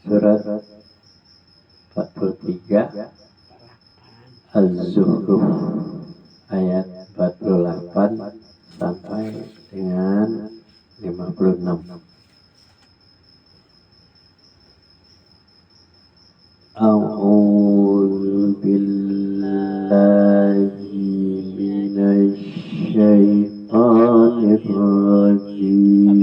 surat 43 Az-Zukhruf ayat 48 sampai dengan 56. A'udzu billahi minasy syaithanir rajim.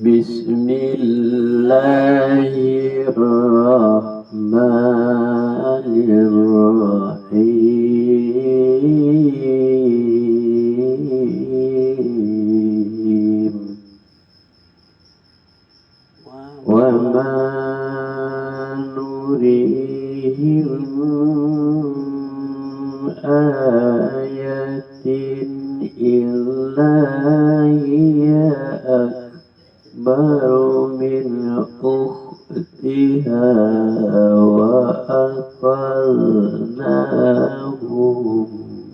Bismillahirrahmanirrahim. Wa ma nurihim ayatin illa hiya baru min ukhtiha wa aqalnahum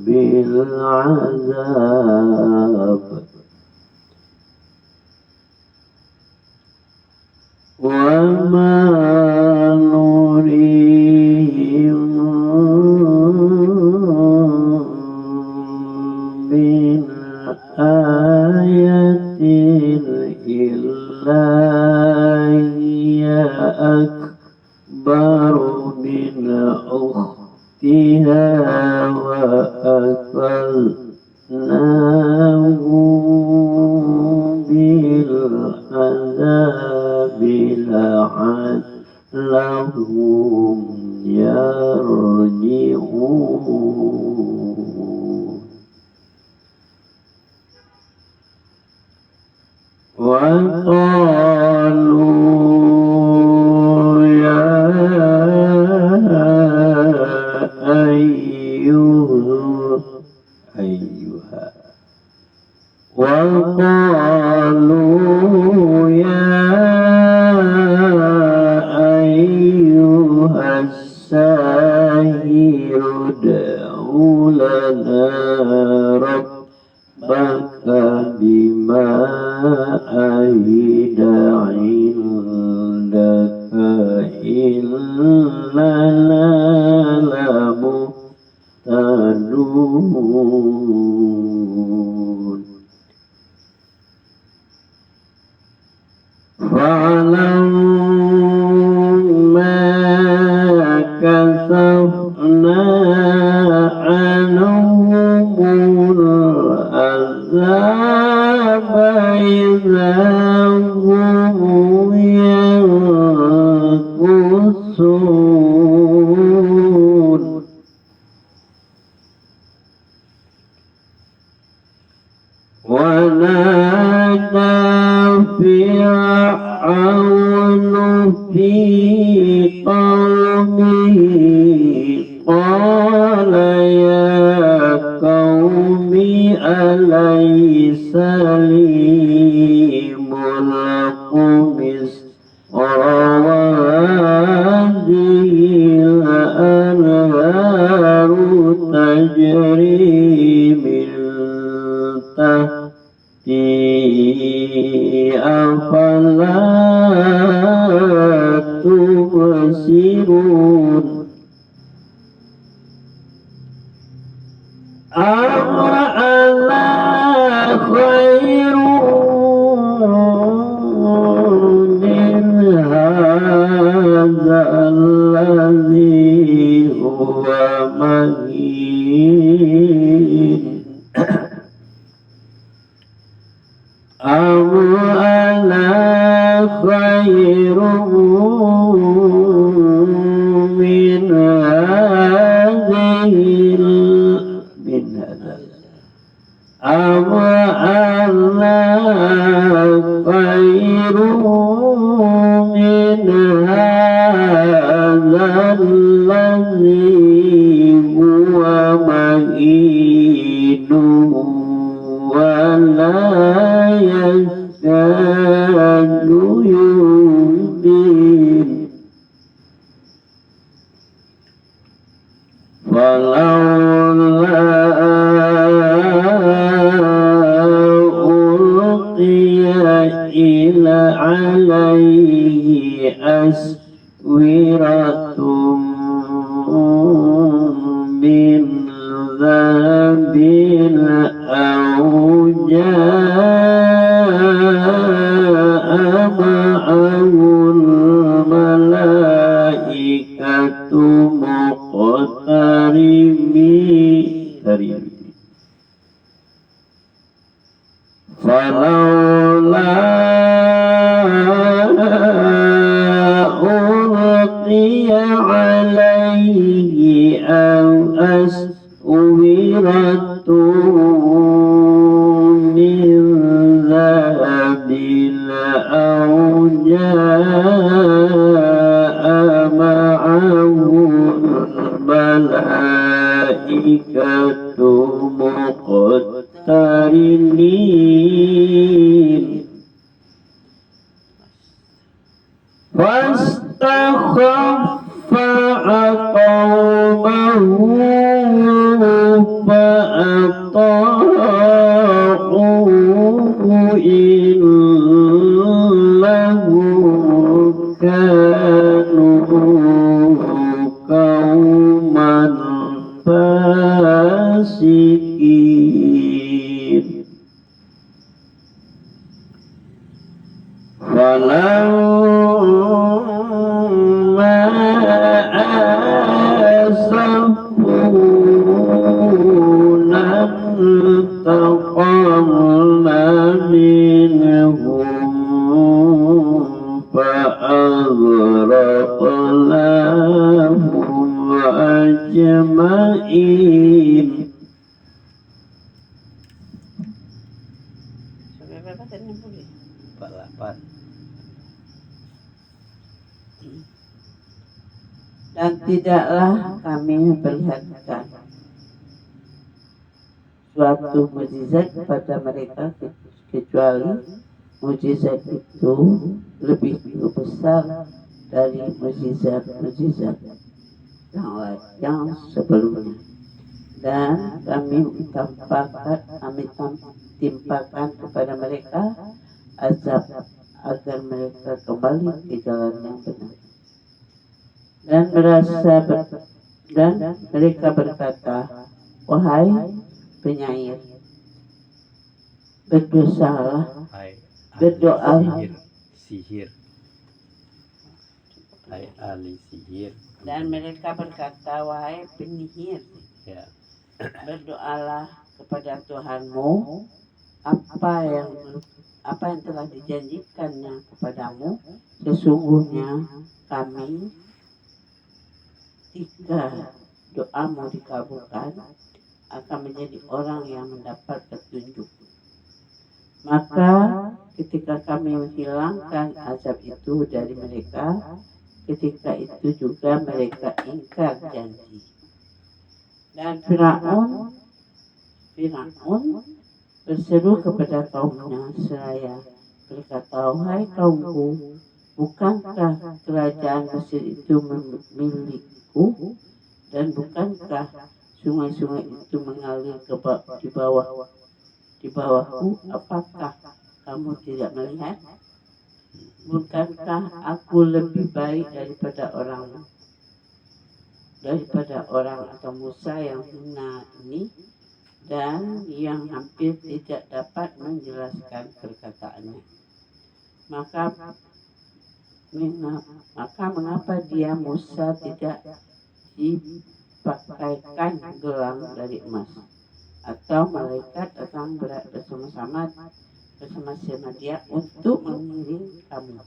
bil azab wa ma nurihim min ayatin illa hiya akbaru min ukhtiha wa aqalnahum bil azabi la'allahum yarji'un. Wa qalu ya ayyuha wa qalu ya ayyuhas sahiru ud'u lana rabbaka bima ahida indaka illana lamuhtadun. Falamma kasafna anhumul azaba idahum yankusun. Wa nada Fir'aunu fi qawmihi qala ya qaumi alaysa li mulku Misra wa hadhihi al-anharu tajri min tahti afala tubsirun. Ala khairun min hadha alladhi huwa mahin ana khairun min hadhihi min hadha ana khairun min hadha alladhi huwa mahin wa la yakadu yubin. Falawla أو جاء معه الملائكة مقترنين فلولا ألقي عليه أو أسورة من ذهب أو جاء معه الملائكة مقترنين فاستخف قومه فأطاعوه إنهم كانوا قوما فاسقين فلما آسفونا انتقمنا منهم فأغرقناهم أجمعين. Dan tidaklah kami memperlihatkan suatu mukjizat kepada mereka kecuali mukjizat itu lebih besar dari mukjizat yang sebelumnya, dan kami timpakan kepada mereka azab agar mereka kembali ke jalan yang benar. Dan mereka berkata, wahai penyair, berdoalah. Dan mereka berkata, wahai penyihir, berdoalah kepada Tuhanmu apa yang telah dijanjikannya kepadamu. Sesungguhnya kami, jika doamu dikabulkan, akan menjadi orang yang mendapat petunjuk. Maka ketika kami menghilangkan azab itu dari mereka, ketika itu juga mereka ingkar janji. Dan Firaun berseru kepada kaumnya seraya berkata, wahai kaumku, bukankah kerajaan Mesir itu milikku, dan bukankah sungai-sungai itu mengalir di bawahku? Apakah kamu tidak melihat? Bukankah aku lebih baik daripada orang atau Musa yang hina ini, dan yang hampir tidak dapat menjelaskan perkataannya? Maka mengapa dia Musa tidak dipakaikan gelang dari emas, atau malaikat datang bersama-sama dia untuk mengiring kami?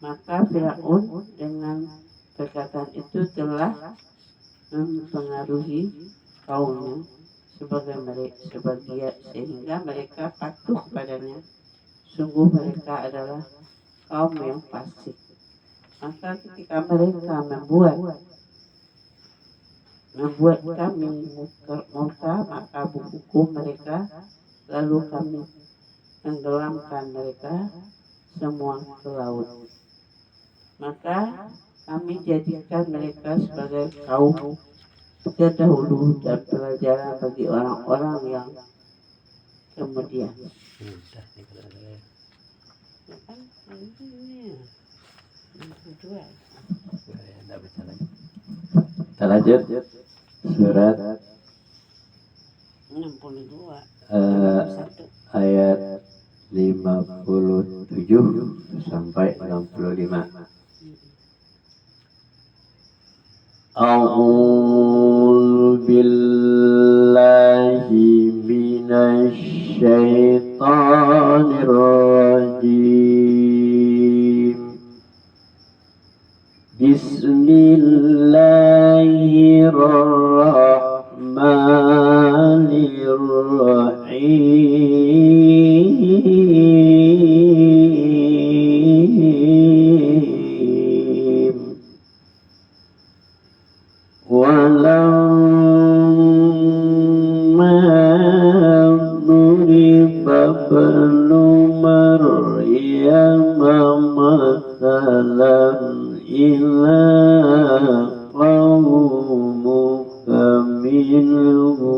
Maka Firaun dengan perkataan itu telah mempengaruhi kaumnya sehingga mereka patuh padanya. Sungguh mereka adalah kaum yang fasik. Maka ketika mereka membuat kami murka, maka hukum mereka, lalu kami tenggelamkan mereka semua ke laut. Maka kami jadikan mereka sebagai kaum terdahulu dan pelajaran bagi orang-orang yang kemudian. Kita lanjut surat 62. eh, 61. ayat 57 sampai 65. A'udzu billahi minasy syaithanir rajim. Bismillahirrahmanirrahim. Walamma duriba ibnu Maryam mathalan ila qaumuka minhu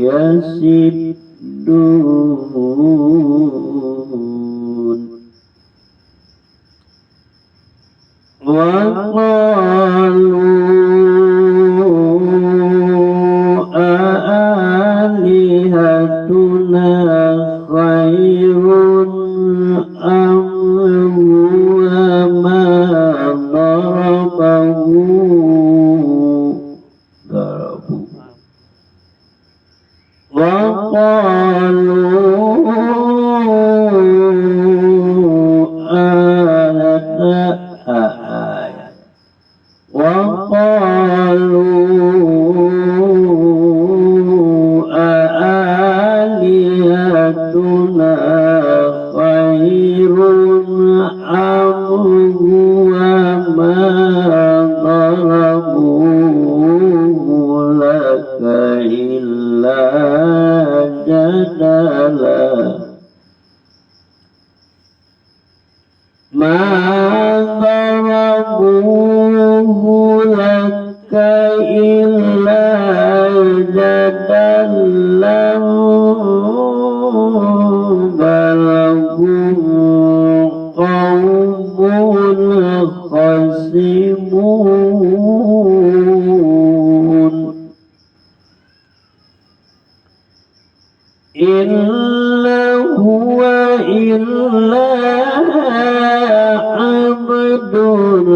yasiddun wa qalu alihatuna khairun am huwa ma darabahu wa qalu wa qalu alihatuna khairun am huwa ma darabuhu laka illa jadala ma darabuhu laka illa jadalan balahum qawmun khasimun illa huwa illa abdun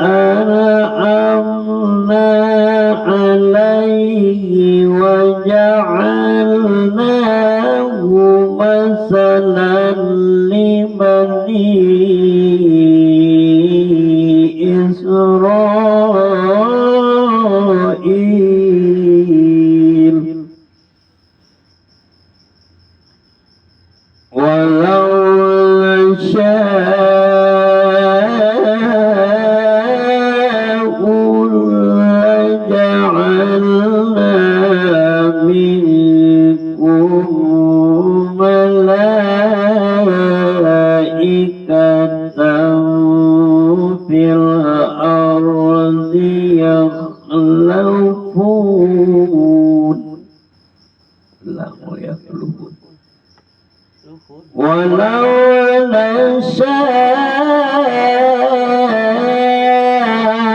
an'amna alayhi wa ja'alnahu masalan libani Israil walau nasya'u laja'alna minkum malaikatan fil ardi yakhlufun walau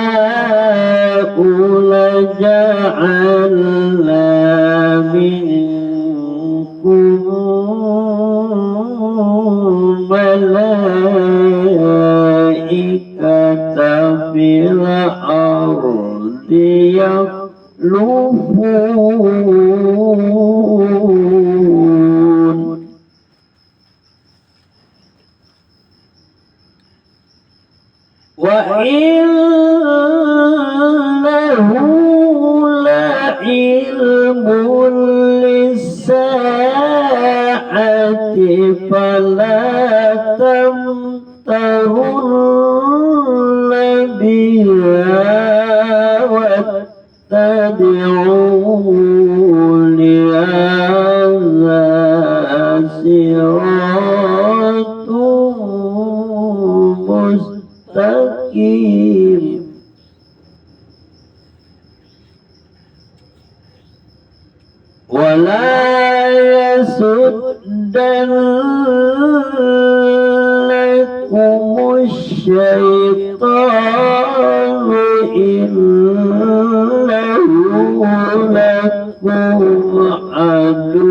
nasya'u laja'alna minkum malaikatan fil ardi yakhlufun wa innahu la'ilmun lis-sa'ati fala tamtarunna biha wattabi'uni hadha siratun mustaqim wala yasuddannakumus syaitanu innahu lakum adu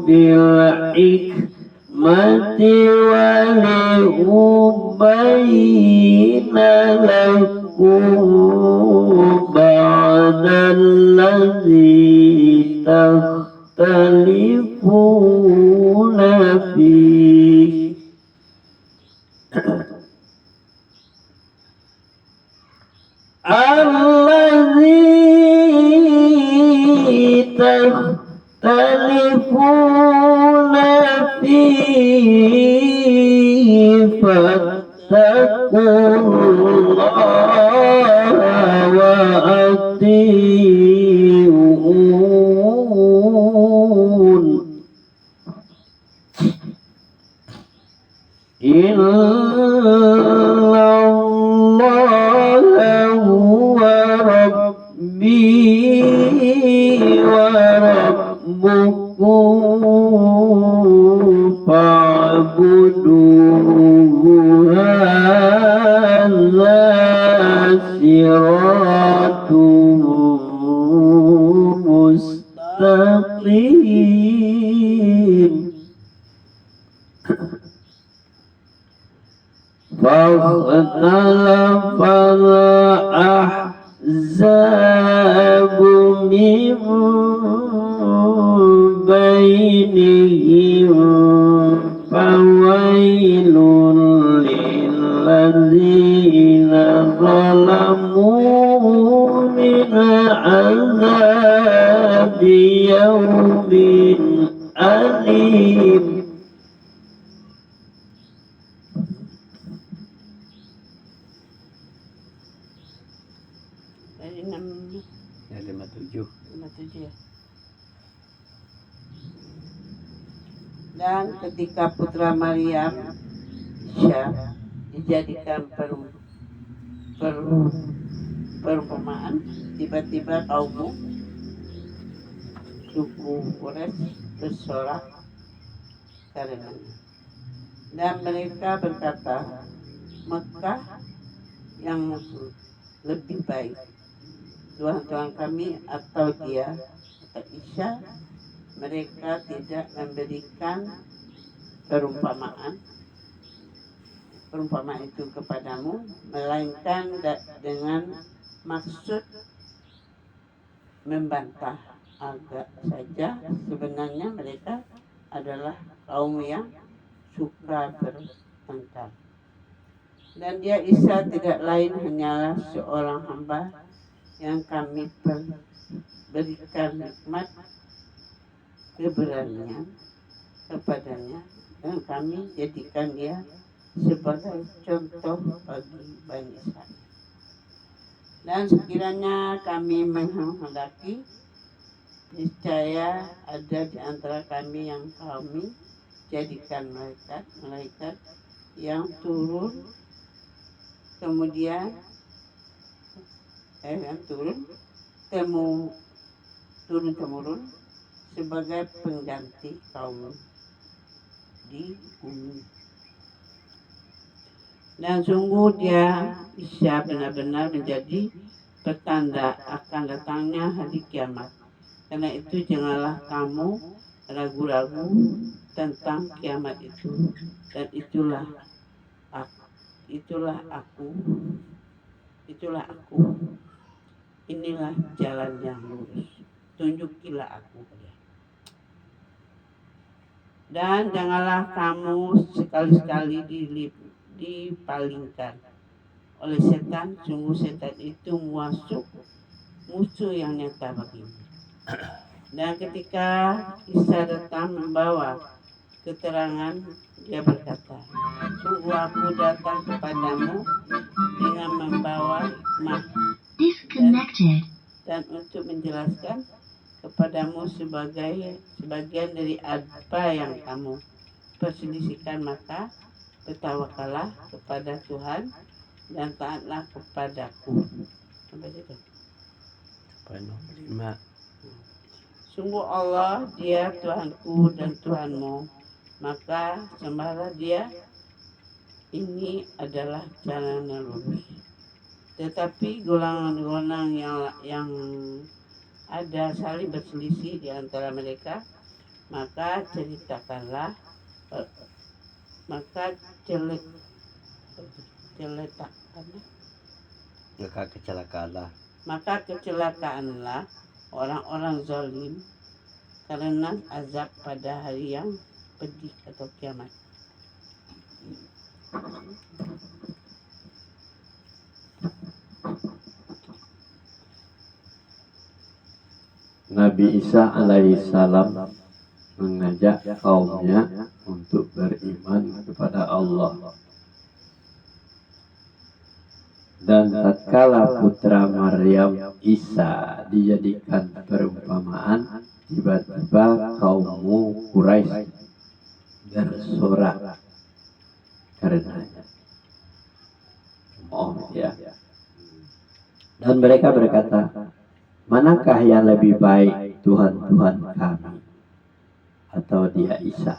بالحكمة ولأبين لكم بعد الذي تختلفون فيه. الذي تختلفون فيه فاتقوا الله وأطيعون. إن الله هو ربي وربكم فاعبدوه هذا صراط مستقيم. فاختلف الأحزاب من بينهم فويل للذين ظلموا من عذاب يوم أليم. Dari 57 ya. Dan ketika putra Maryam Isa dijadikan perumpamaan, tiba-tiba kaummu suku Quraisy bersorak karenanya. Dan mereka berkata, Mekah yang lebih baik, Tuhan kami atau dia atau Isa. Mereka tidak memberikan perumpamaan itu kepadamu, melainkan dengan maksud membantah agak saja. Sebenarnya mereka adalah kaum yang suka bertengkar. Dan dia Isa tidak lain hanyalah seorang hamba yang kami berikan nikmat keberanian kepadanya, dan kami jadikan dia sebagai contoh bagi Bani Israil. Dan sekiranya kami menghendaki, niscaya ada di antara kami yang kami jadikan malaikat yang turun kemudian turun-temurun sebagai pengganti kaum di bumi. Dan sungguh dia Isa benar-benar menjadi pertanda akan datangnya hari kiamat. Karena itu janganlah kamu ragu-ragu tentang kiamat itu. Dan itulah aku. Inilah jalan yang lurus. Tunjukilah aku. Dan janganlah kamu sekali-sekali dipalingkan oleh setan. Sungguh setan itu musuh yang nyata bagimu. Dan ketika Isa datang membawa keterangan, dia berkata, sungguh aku datang kepadamu dengan membawa hikmah dan untuk menjelaskan kepadamu sebagian dari apa yang kamu perselisihkan, maka bertawakallah kepada Tuhan dan taatlah kepadaku. Sampai situ. Sungguh Allah, dia Tuhanku dan Tuhanmu, maka sembahlah dia. Ini adalah jalan yang lurus. Tetapi golongan-golongan yang ada saling berselisih di antara mereka, maka ceritakanlah, maka maka kecelakaanlah orang-orang zalim karena azab pada hari yang pedih atau kiamat. Nabi Isa alaihissalam mengajak kaumnya untuk beriman kepada Allah. Dan tatkala putra Maryam Isa dijadikan perumpamaan, tiba-tiba kaum Quraisy bersorak karenanya. Ya. Dan mereka berkata, manakah yang lebih baik, Tuhan-Tuhan kami atau dia Isa?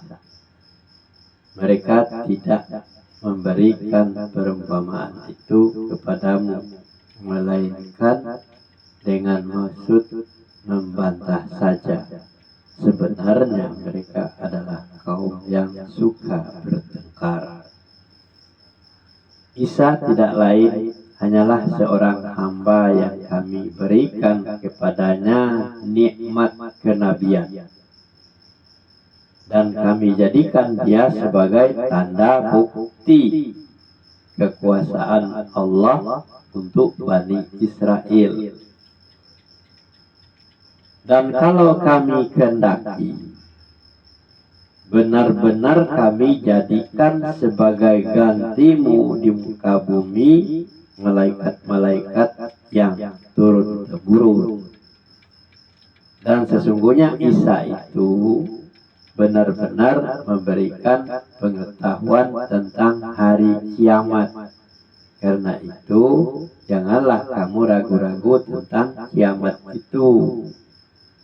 Mereka tidak memberikan perumpamaan itu kepadamu, melainkan dengan maksud membantah saja. Sebenarnya mereka adalah kaum yang suka bertengkar. Isa tidak lain hanyalah seorang hamba yang kami berikan kepadanya nikmat kenabian. Dan kami jadikan dia sebagai tanda bukti kekuasaan Allah untuk Bani Israel. Dan kalau kami kehendaki, benar-benar kami jadikan sebagai gantimu di muka bumi malaikat-malaikat yang turun-temurun. Dan sesungguhnya Isa itu benar-benar memberikan pengetahuan tentang hari kiamat. Karena itu, janganlah kamu ragu-ragu tentang kiamat itu.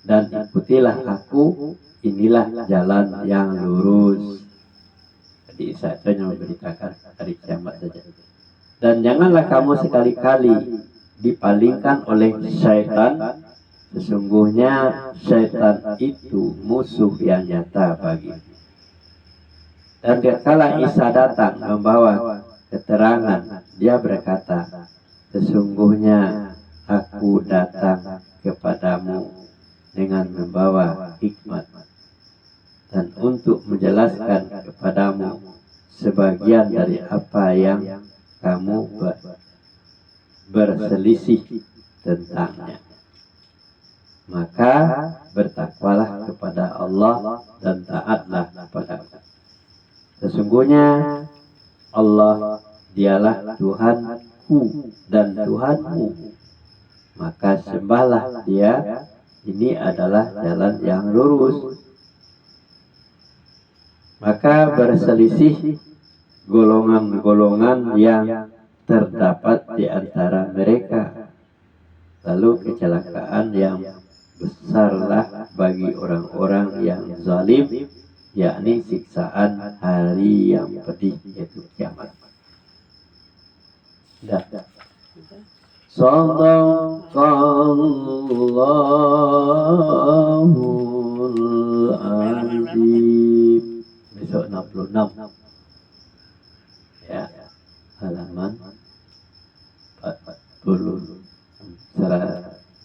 Dan ikutilah aku, inilah jalan yang lurus. Jadi Isa itu hanya memberitakan hari kiamat saja. Dan janganlah kamu sekali-kali dipalingkan oleh syaitan. Sesungguhnya syaitan itu musuh yang nyata bagimu. Dan kala Isa datang membawa keterangan, dia berkata, sesungguhnya aku datang kepadamu dengan membawa hikmat dan untuk menjelaskan kepadamu sebagian dari apa yang kamu berselisih tentangnya. Maka bertakwalah kepada Allah dan taatlah kepada-Nya. Sesungguhnya Allah dialah Tuhanku dan Tuhanmu. Maka sembahlah Dia. Ini adalah jalan yang lurus. Maka berselisih golongan-golongan yang terdapat di antara mereka. Lalu kecelakaan yang besarlah bagi orang-orang yang zalim, yakni siksaan hari yang pedih, yaitu kiamat. Shadaqallahul azim. Besok 66. Ya, halaman 40. 1140.